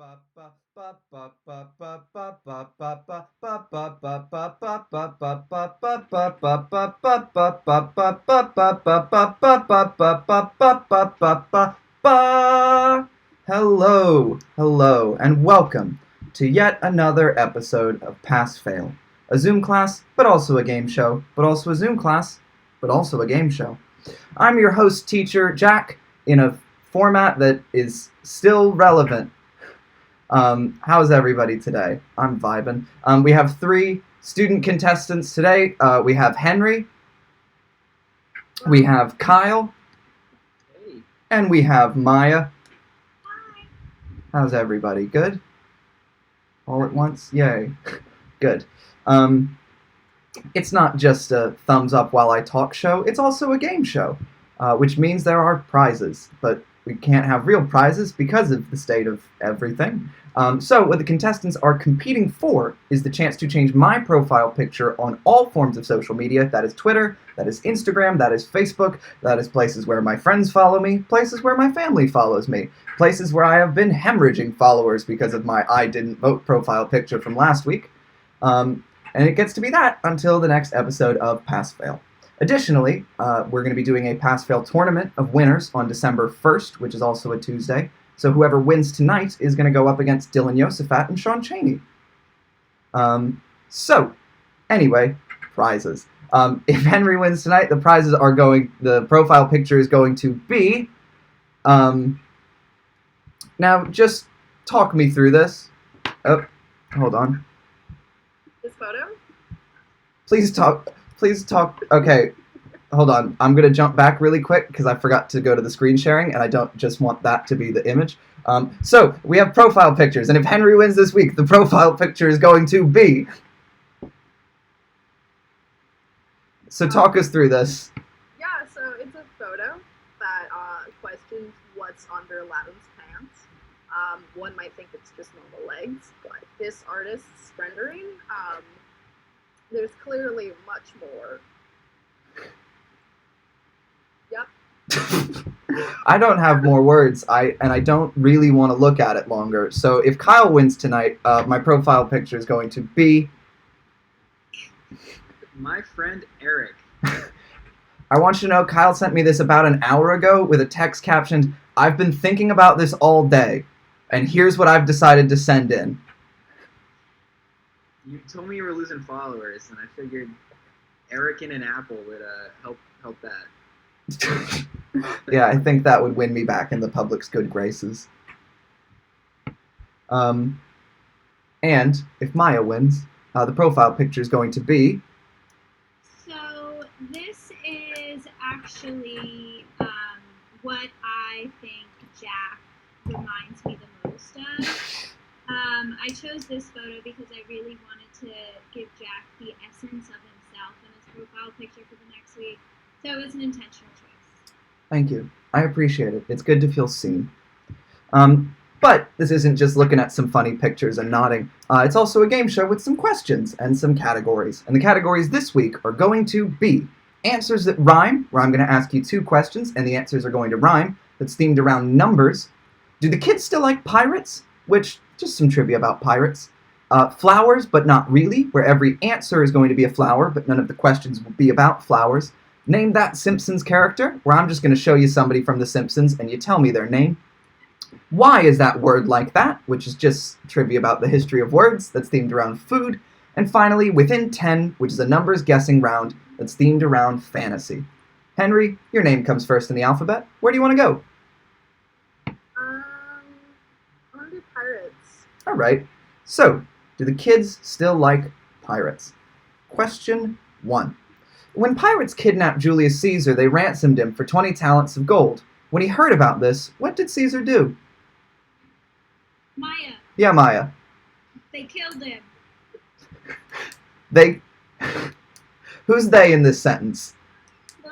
Hello, and welcome to yet another episode of Pass Fail, a Zoom class, but also a game show, but also a Zoom class, but also a game show. I'm your host, teacher Jack, in a format that is still relevant. How's everybody today? I'm vibing. We have three student contestants today. We have Henri, we have Kyle, and we have Maya. Hi. How's everybody? Good? All at once? Yay. Good. It's not just a thumbs up while I talk show, it's also a game show, which means there are prizes, but we can't have real prizes because of the state of everything. So what the contestants are competing for is the chance to change my profile picture on all forms of social media. That is Twitter, that is Instagram, that is Facebook, that is places where my friends follow me, places where my family follows me, places where I have been hemorrhaging followers because of my I didn't vote profile picture from last week. And it gets to be that until the next episode of Pass Fail. Additionally, we're going to be doing a Pass Fail tournament of winners on December 1st, which is also a Tuesday. So whoever wins tonight is going to go up against Dylan Yosefat and Sean Chaney. Anyway, prizes. If Henri wins tonight, the prizes are the profile picture is going to be... now, just talk me through this. Oh, hold on. This photo? Please talk. Okay, hold on. I'm going to jump back really quick because I forgot to go to the screen sharing, and I don't just want that to be the image. So, we have profile pictures, and if Henri wins this week, the profile picture is going to be... So talk us through this. Yeah, so it's a photo that questions what's under Aladdin's pants. One might think it's just normal legs, but this artist's rendering, there's clearly much more. Yep. I don't have more words, I don't really want to look at it longer. So if Kyle wins tonight, my profile picture is going to be... My friend Eric. I want you to know Kyle sent me this about an hour ago with a text captioned, "I've been thinking about this all day, and here's what I've decided to send in." You told me you were losing followers, and I figured Eric and an apple would help that. Yeah, I think that would win me back in the public's good graces. And if Maya wins, the profile picture is going to be... So this is actually what I think Jack reminds me the most of. I chose this photo because I really wanted to give Jack the essence of himself in his profile picture for the next week. So it was an intentional choice. Thank you. I appreciate it. It's good to feel seen. But this isn't just looking at some funny pictures and nodding. It's also a game show with some questions and some categories. And the categories this week are going to be answers that rhyme, where I'm going to ask you two questions, and the answers are going to rhyme. That's themed around numbers. Do the kids still like pirates? Which, just some trivia about pirates. Flowers, but not really, where every answer is going to be a flower, but none of the questions will be about flowers. Name that Simpsons character, where I'm just going to show you somebody from The Simpsons, and you tell me their name. Why is that word like that, which is just trivia about the history of words that's themed around food. And finally, Within 10, which is a numbers guessing round that's themed around fantasy. Henri, your name comes first in the alphabet. Where do you want to go? I want to do pirates. All right. So, do the kids still like pirates? Question 1. When pirates kidnapped Julius Caesar, they ransomed him for 20 talents of gold. When he heard about this, what did Caesar do? Maya, Yeah, Maya. they killed him. They... Who's they in this sentence? The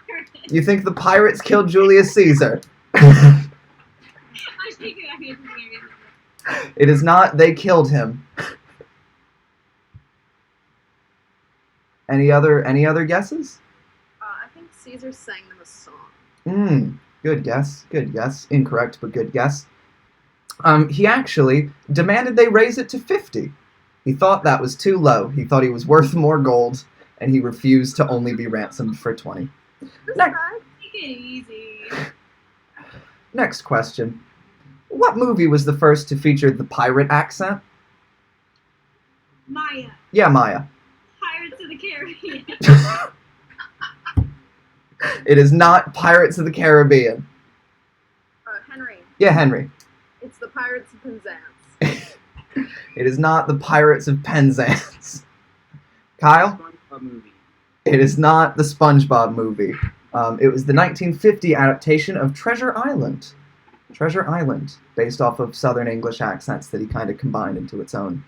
pirates. You think the pirates killed Julius Caesar? I'm thinking It is not they killed him. Any other guesses? I think Caesar sang them a song. Good guess. Incorrect, but good guess. He actually demanded they raise it to 50. He thought that was too low. He thought he was worth more gold, and he refused to only be ransomed for 20. Next, Take it easy. next question. What movie was the first to feature the pirate accent? Maya. Yeah, Maya. Pirates of the Caribbean. It is not Pirates of the Caribbean. Henry. Yeah, Henry. It's the Pirates of Penzance. It is not the Pirates of Penzance. Kyle? SpongeBob movie. It is not the SpongeBob movie. It was the 1950 adaptation of Treasure Island. Treasure Island, based off of Southern English accents that he kind of combined into its own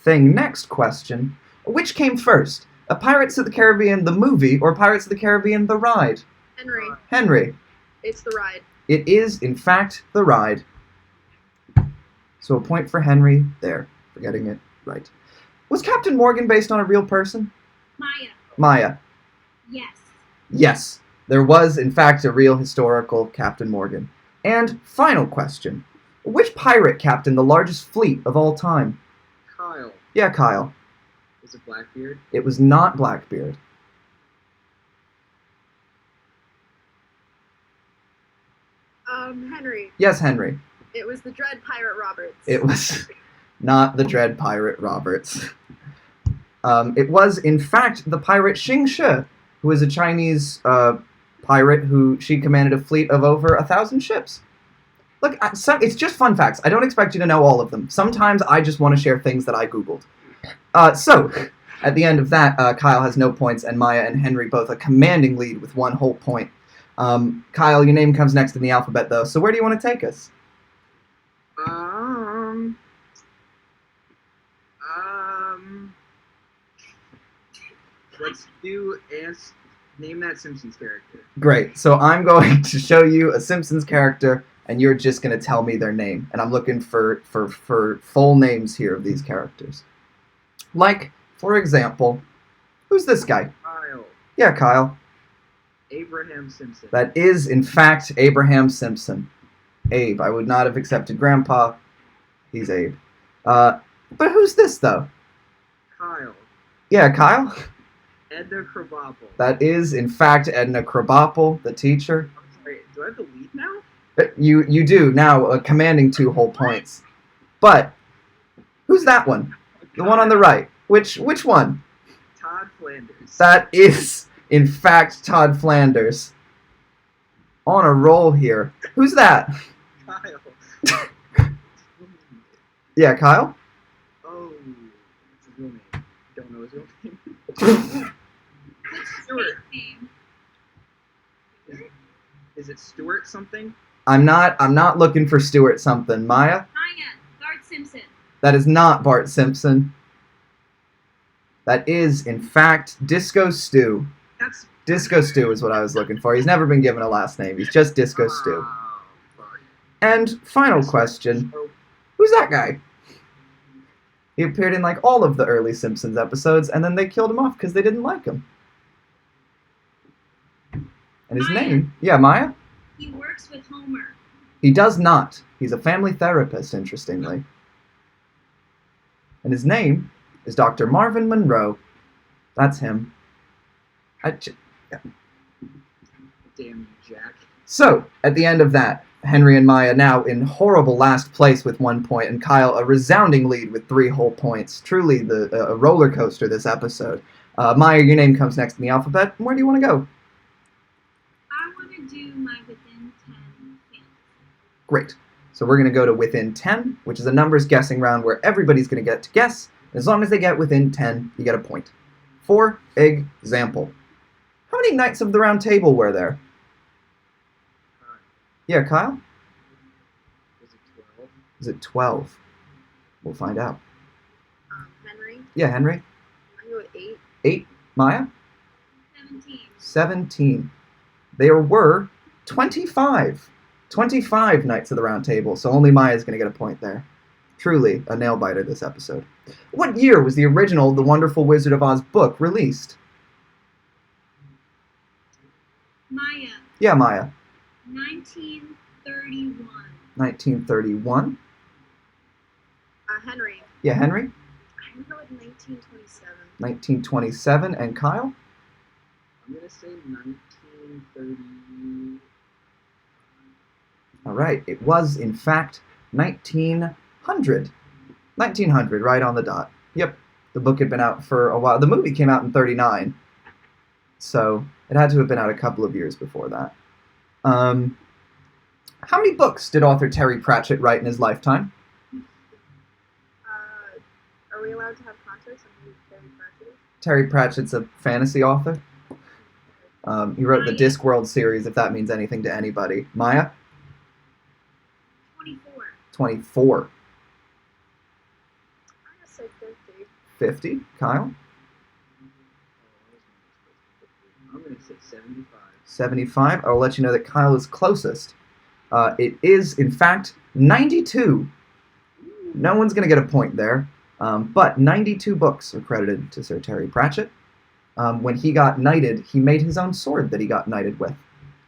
thing. Next question. Which came first? A Pirates of the Caribbean the movie or Pirates of the Caribbean the ride? Henry. Henry. It's the ride. It is, in fact, the ride. So a point for Henry there, for getting it right. Was Captain Morgan based on a real person? Maya. Maya. Yes. Yes, there was, in fact, a real historical Captain Morgan. And final question. Which pirate captained the largest fleet of all time? Kyle. Yeah, Kyle. Is it Blackbeard? It was not Blackbeard. Henry. Yes, Henry. It was the Dread Pirate Roberts. It was not the Dread Pirate Roberts. It was, in fact, the pirate Xing Shi, who was a Chinese pirate who she commanded a fleet of over 1,000 ships. Look, it's just fun facts. I don't expect you to know all of them. Sometimes I just want to share things that I Googled. So, at the end of that, Kyle has no points, and Maya and Henry both a commanding lead with 1 whole point. Kyle, your name comes next in the alphabet, though, so where do you want to take us? Let's do name that Simpsons character. Great. So I'm going to show you a Simpsons character, and you're just going to tell me their name. And I'm looking for full names here of these characters. Like, for example, who's this guy? Kyle. Yeah, Kyle. Abraham Simpson. That is, in fact, Abraham Simpson. Abe. I would not have accepted Grandpa. He's Abe. But who's this, though? Kyle. Yeah, Kyle. Edna Krabappel. That is, in fact, Edna Krabappel, the teacher. I'm sorry, do I have the lead now? You do, now, commanding 2 whole points. But, who's that one? The one on the right. Which one? Todd Flanders. That is, in fact, Todd Flanders. On a roll here. Who's that? Kyle. Yeah, Kyle? Oh, what's his real name? Don't know his real name. What's his Stuart. name? Is it Stuart something? I'm not looking for Stuart something. Maya? Maya. Bart Simpson. That is not Bart Simpson. That is, in fact, Disco Stew. That's Disco Stew is what I was looking for. He's never been given a last name. He's just Disco Stew. Oh, fuck. And final question. Who's that guy? He appeared in like all of the early Simpsons episodes, and then they killed him off because they didn't like him. And his Maya. name? Yeah, Maya? He works with Homer. He does not. He's a family therapist, interestingly. And his name is Dr. Marvin Monroe. That's him. Damn you, Jack. So, at the end of that, Henry and Maya now in horrible last place with 1 point, and Kyle a resounding lead with 3 whole points. Truly a roller coaster this episode. Maya, your name comes next in the alphabet. Where do you want to go? I want to do my within 10 fantasy. Great. So we're going to go to within 10, which is a numbers guessing round where everybody's going to get to guess. As long as they get within 10, you get a point. For example, how many Knights of the Round Table were there? Yeah, Kyle? Was it 12? Is it 12? We'll find out. Henry. Yeah, Henry? I go with 8. 8. Maya? 17. 17. There were 25. 25 Knights of the Round Table, so only Maya's going to get a point there. Truly a nail-biter this episode. What year was the original The Wonderful Wizard of Oz book released? Maya. Yeah, Maya. 1931. 1931. Henry. Yeah, Henry. I'm gonna go with 1927. 1927. And Kyle? I'm gonna say 1930. All right. It was, in fact, 1900. 1900, right on the dot. Yep. The book had been out for a while. The movie came out in 39. So it had to have been out a couple of years before that. How many books did author Terry Pratchett write in his lifetime? Are we allowed to have context on who Terry Pratchett is? Terry Pratchett's a fantasy author. He wrote the Discworld series, if that means anything to anybody. Maya? 24. 24. I'm gonna say 50. 50. Kyle? I'm gonna say 75. 75. I'll let you know that Kyle is closest. It is, in fact, 92. No one's going to get a point there. But 92 books are credited to Sir Terry Pratchett. When he got knighted, he made his own sword that he got knighted with,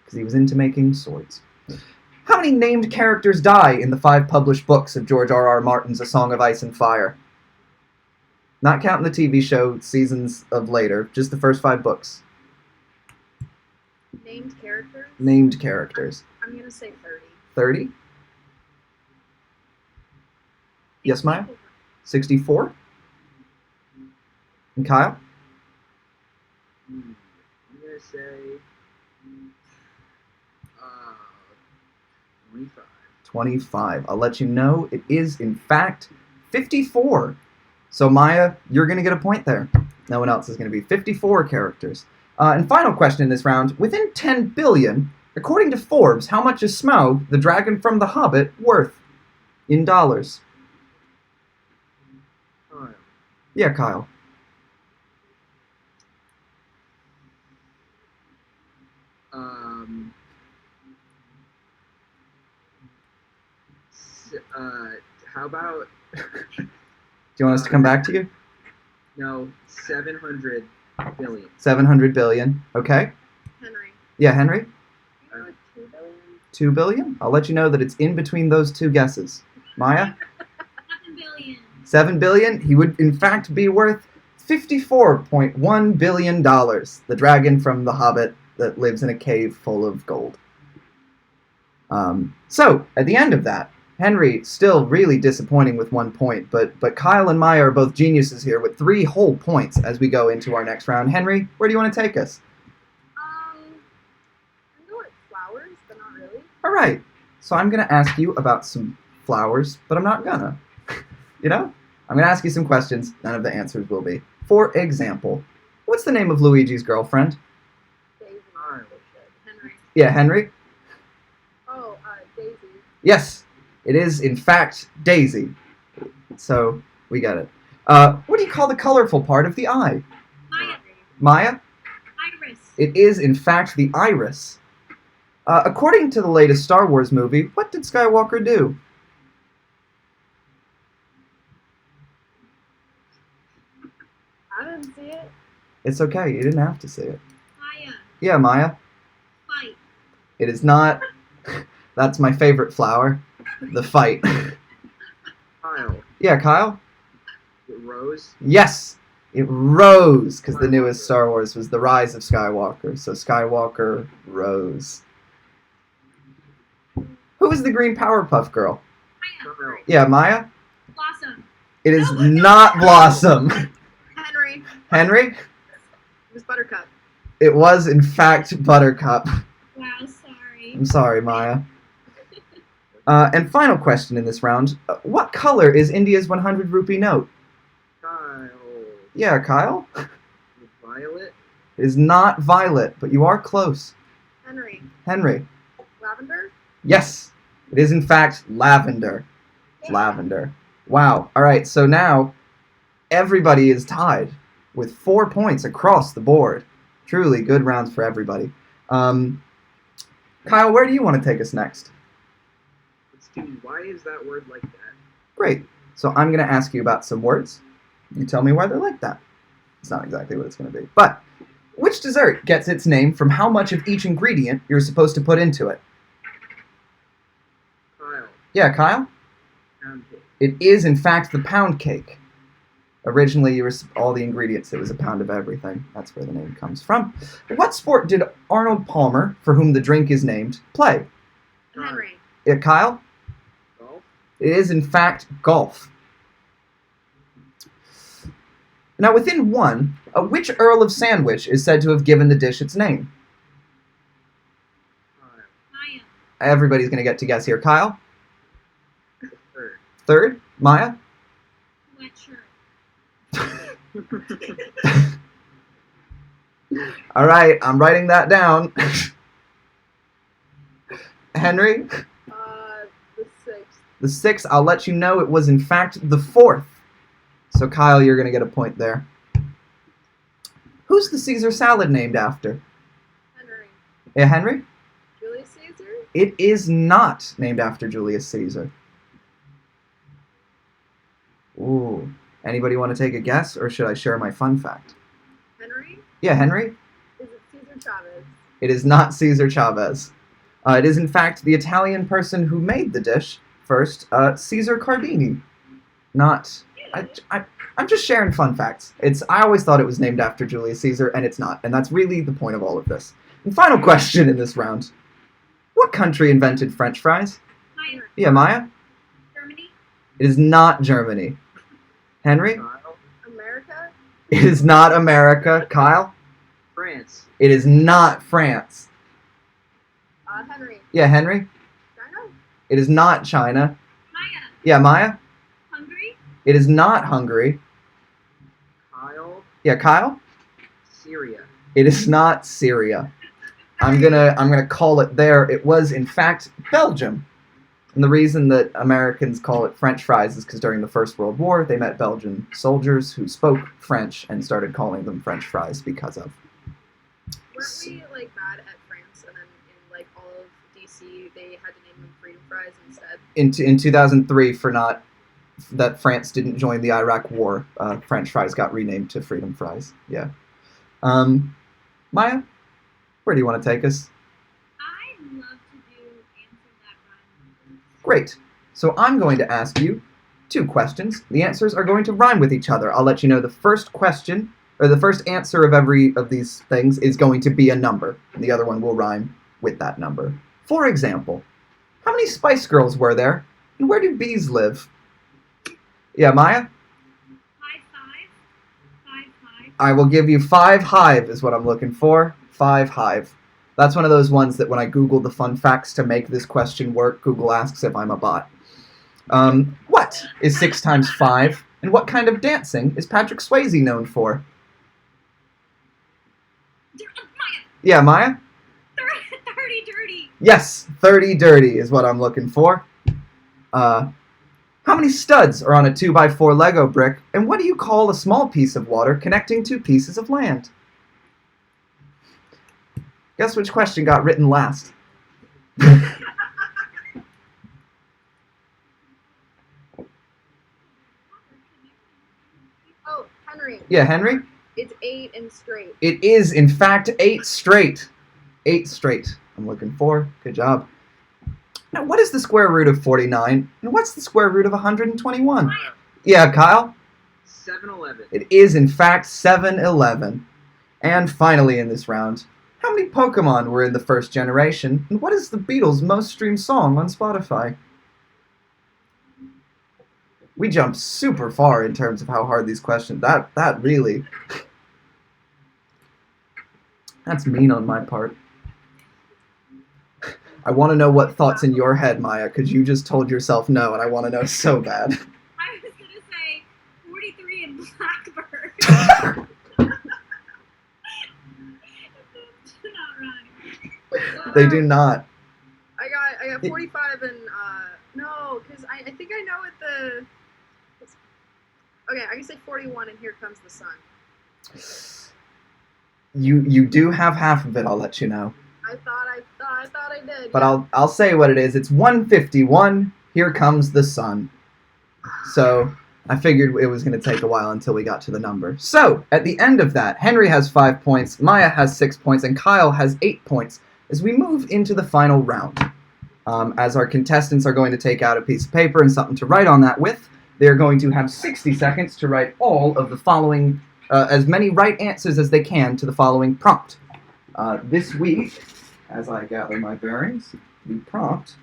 because he was into making swords. How many named characters die in the 5 published books of George R.R. Martin's A Song of Ice and Fire? Not counting the TV show seasons of later, just the first 5 books. Named characters? Named characters. I'm gonna say 30. 30? Yes, Maya? 64? And Kyle? I'm gonna say 25. 25. I'll let you know it is, in fact, 54. So, Maya, you're going to get a point there. No one else is going to be. 54 characters. And final question in this round. Within 10 billion, according to Forbes, how much is Smaug, the dragon from The Hobbit, worth in dollars? Kyle. Yeah, Kyle. How about Do you want us to come back to you? no 700 billion? 700 billion. Okay. Henry. Yeah, Henry? You know, 2 billion? 2 billion? I'll let you know that it's in between those two guesses. Maya? 7 billion. 7 billion? He would, in fact, be worth $54.1 billion. The dragon from The Hobbit that lives in a cave full of gold. So, at the end of that, Henry still really disappointing with 1 point, but Kyle and Maya are both geniuses here with 3 whole points as we go into our next round. Henry, where do you want to take us? I'm gonna go with flowers, but not really. All right, so I'm going to ask you about some flowers, but I'm not gonna. You know? I'm going to ask you some questions. None of the answers will be. For example, what's the name of Luigi's girlfriend? Daisy. Kyle. Henry. Yeah, Henry? Oh, Daisy. Yes, it is, in fact, Daisy. So, we get it. What do you call the colorful part of the eye? Maya. Maya? Iris. It is, in fact, the iris. According to the latest Star Wars movie, what did Skywalker do? I didn't see it. It's okay, you didn't have to see it. Maya. Yeah, Maya? Fight. It is not. That's my favorite flower. The fight. Kyle. Yeah, Kyle? Rose. Yes! It rose, because the newest Star Wars was The Rise of Skywalker. So Skywalker rose. Who is the green Powerpuff Girl? Maya. Kyle. Yeah, Maya? Blossom. It is No, no. not Blossom. Henry. Henry? It was Buttercup. It was, in fact, Buttercup. Wow, sorry. I'm sorry, Maya. And final question in this round. What color is India's 100 rupee note? Kyle. Yeah, Kyle? Violet. It is not violet, but you are close. Henry. Henry? Lavender. Yes, it is, in fact, lavender. Lavender. Wow. All right, so now everybody is tied with 4 points across the board. Truly good rounds for everybody. Kyle, where do you want to take us next? Let's do. Why is that word like that? Great. So I'm going to ask you about some words. You tell me why they're like that. It's not exactly what it's going to be. But which dessert gets its name from how much of each ingredient you're supposed to put into it? Kyle. Yeah, Kyle? Pound cake. It is, in fact, the pound cake. Originally, all the ingredients, it was a pound of everything. That's where the name comes from. What sport did Arnold Palmer, for whom the drink is named, play? Henry. Kyle? Golf. It is, in fact, golf. Now, within one, which Earl of Sandwich is said to have given the dish its name? Maya. Everybody's going to get to guess here. Kyle? Third. Third? Maya? Wet shirt. All right, I'm writing that down. Henry? The 6th. The 6th, I'll let you know it was in fact the 4th. So Kyle, you're going to get a point there. Who's the Caesar salad named after? Henry. Yeah, Henry? Julius Caesar? It is not named after Julius Caesar. Ooh. Anybody want to take a guess, or should I share my fun fact? Henry? Yeah, Henry? Is it Caesar Chavez? It is not Caesar Chavez. It is, in fact, the Italian person who made the dish first, Caesar Cardini. Not... I'm just sharing fun facts. I always thought it was named after Julius Caesar, and it's not. And that's really the point of all of this. And final question in this round. What country invented French fries? Maya. Yeah, Maya? Germany. It is not Germany. Henry? Kyle. America? It is not America. Kyle? France. It is not France. Henry. Yeah, Henry? China? It is not China. Maya. Yeah, Maya? Hungary. It is not Hungary. Kyle. Yeah, Kyle? Syria. It is not Syria. I'm gonna call it there. It was, in fact, Belgium. And the reason that Americans call it French fries is because during the First World War, they met Belgian soldiers who spoke French and started calling them French fries because of. Weren't we mad at France, and then in all of DC they had to name them Freedom Fries instead? In 2003, for that France didn't join the Iraq War, French fries got renamed to Freedom Fries. Yeah. Maya, where do you want to take us? I'd love to do answer that rhyme. Great. So I'm going to ask you 2 questions. The answers are going to rhyme with each other. I'll let you know the first question, or the first answer of every of these things is going to be a number, and the other one will rhyme with that number. For example, how many Spice Girls were there, and where do bees live? Yeah, Maya? 5. I will give you 5 hive is what I'm looking for. 5 hive. That's one of those ones that when I Google the fun facts to make this question work, Google asks if I'm a bot. What is 6 times 5, and what kind of dancing is Patrick Swayze known for? Maya. Yeah, Maya? 30 dirty. Yes, 30 dirty is what I'm looking for. How many studs are on a 2x4 Lego brick, and what do you call a small piece of water connecting 2 pieces of land? Guess which question got written last? Oh, Henry. Yeah, Henry? It's 8 and straight. It is, in fact, 8 straight. 8 straight. I'm looking for. Good job. Now, what is the square root of 49? And what's the square root of 121? Yeah, Kyle? 7-Eleven. It is, in fact, 7-Eleven. And finally in this round, how many Pokemon were in the first generation? And what is the Beatles' most streamed song on Spotify? We jumped super far in terms of how hard these questions. That really... That's mean on my part. I want to know what thoughts in your head, Maya, because you just told yourself no, and I want to know so bad. I was going to say 43 and Blackbird. That's not right. They do not. I got 45 and no, because I think I know what the. Okay, I can say 41, and Here Comes the Sun. You do have half of it. I'll let you know. I thought I did. But yeah. I'll say what it is. It's 151. Here Comes the Sun. So I figured it was going to take a while until we got to the number. So at the end of that, Henry has 5 points, Maya has 6 points, and Kyle has 8 points as we move into the final round. As our contestants are going to take out a piece of paper and something to write on that with, they're going to have 60 seconds to write all of the following, as many right answers as they can to the following prompt. This week, as I gather my bearings, the prompt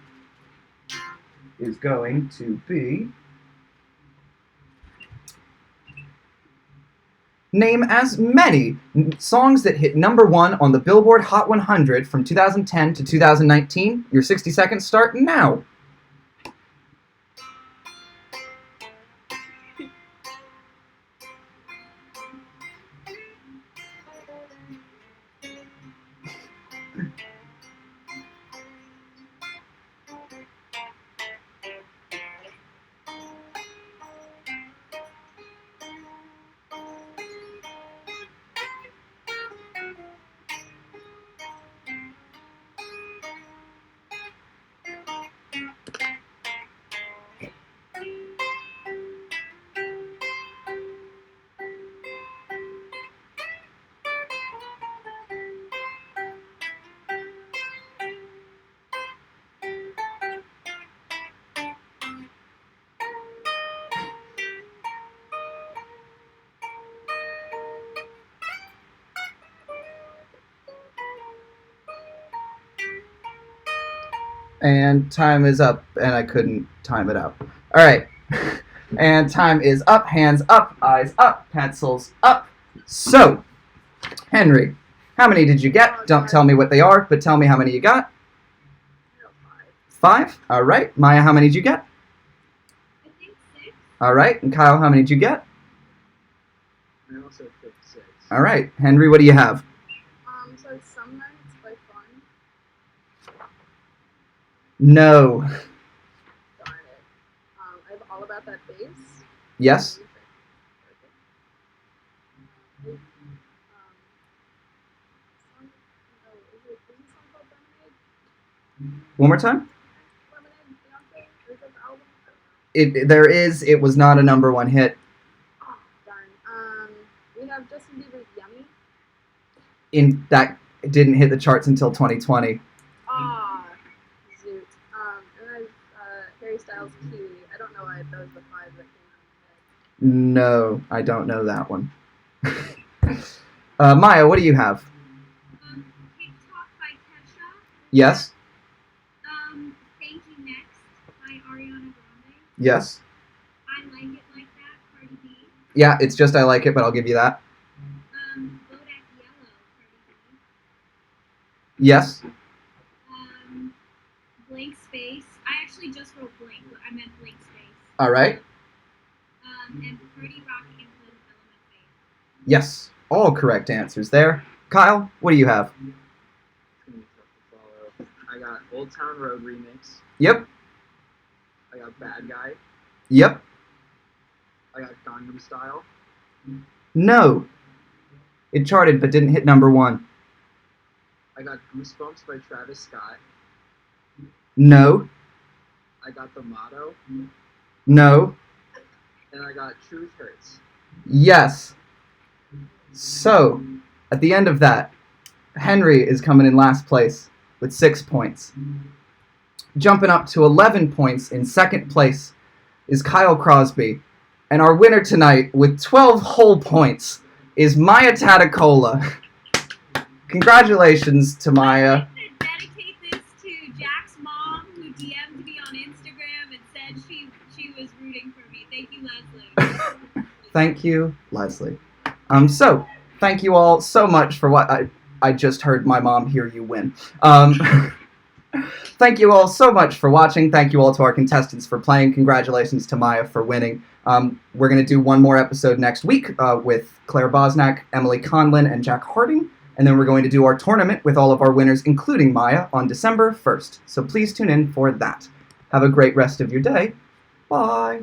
is going to be... Name as many songs that hit number 1 on the Billboard Hot 100 from 2010 to 2019. Your 60 seconds start now. And time is up, and I couldn't time it out. All right. And time is up, hands up, eyes up, pencils up. So, Henry, how many did you get? Don't tell me what they are, but tell me how many you got. 5? All right. Maya, how many did you get? I think 6. All right. And Kyle, how many did you get? I also picked 6. All right. Henry, what do you have? So it's Some Nights by Fun. No. Darn it. I have All About That Bass. Yes? Is it song called Lemonade? One more time? Lemonade, Beyonce? Or is that the album? I don't know. There is. It was not a number 1 hit. Oh, darn. We have Justin Bieber's Yummy. That didn't hit the charts until 2020. Ah, zoot. And then Harry Styles' Kiwi. I don't know why that was the 5 that came out of No, I don't know that one. Maya, what do you have? TikTok by Kesha. Yes? Thank You Next by Ariana Grande. Yes? I Like It Like That, Cardi B. Yeah, it's just I like it, but I'll give you that. Bodak Yellow, Cardi B. Yes? Blank Space. I actually just wrote blank, but I meant blank space. All right. And Party Rock Anthem, Element Band. Yes. All correct answers there. Kyle, what do you have? It's gonna be tough to follow. I got Old Town Road remix. Yep. I got Bad Guy. Yep. I got Gangnam Style. No. It charted but didn't hit number 1. I got Goosebumps by Travis Scott. No. I got The Motto. No. And I got Truth Hurts. Yes. So, at the end of that, Henry is coming in last place with 6 points. Jumping up to 11 points in second place is Kyle Crosby. And our winner tonight with 12 whole points is Maya Tatacola. Congratulations to Maya. I'd like to dedicate this to Jack's mom, who DM'd me on Instagram and said she was rooting for me. Thank you, Leslie. Thank you, Leslie. So, thank you all so much for what I just heard my mom hear you win. Thank you all so much for watching. Thank you all to our contestants for playing. Congratulations to Maya for winning. We're going to do one more episode next week with Claire Bosnack, Emily Conlin, and Jack Harding. And then we're going to do our tournament with all of our winners, including Maya, on December 1st. So please tune in for that. Have a great rest of your day. Bye.